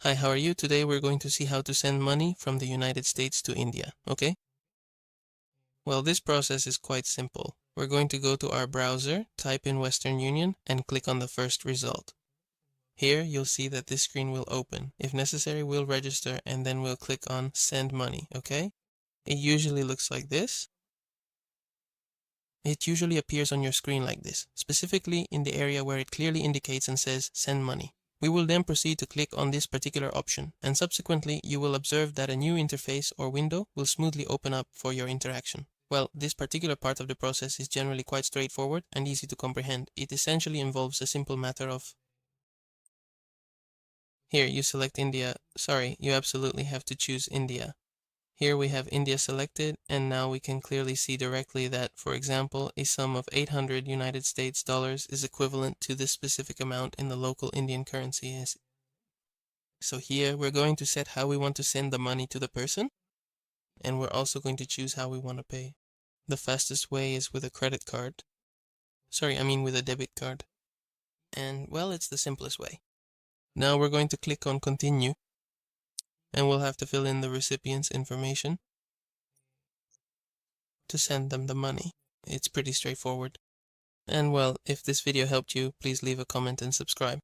Hi, how are you? Today we're going to see how to send money from the United States to India, okay? Well, this process is quite simple. We're going to go to our browser, type in Western Union, and click on the first result. Here, you'll see that this screen will open. If necessary, we'll register and then we'll click on Send Money, okay? It usually looks like this. It usually appears on your screen like this, specifically in the area where it clearly indicates and says Send Money. We will then proceed to click on this particular option, and subsequently you will observe that a new interface or window will smoothly open up for your interaction. Well, this particular part of the process is generally quite straightforward and easy to comprehend. It essentially involves a simple matter of... Here, you select India. Sorry, you absolutely have to choose India. Here we have India selected, and now we can clearly see directly that, for example, a sum of 800 United States dollars is equivalent to this specific amount in the local Indian currency. So here we're going to set how we want to send the money to the person, and we're also going to choose how we want to pay. The fastest way is with a credit card. With a debit card. And, well, it's the simplest way. Now we're going to click on Continue, and we'll have to fill in the recipient's information to send them the money. It's pretty straightforward. And well, if this video helped you, please leave a comment and subscribe.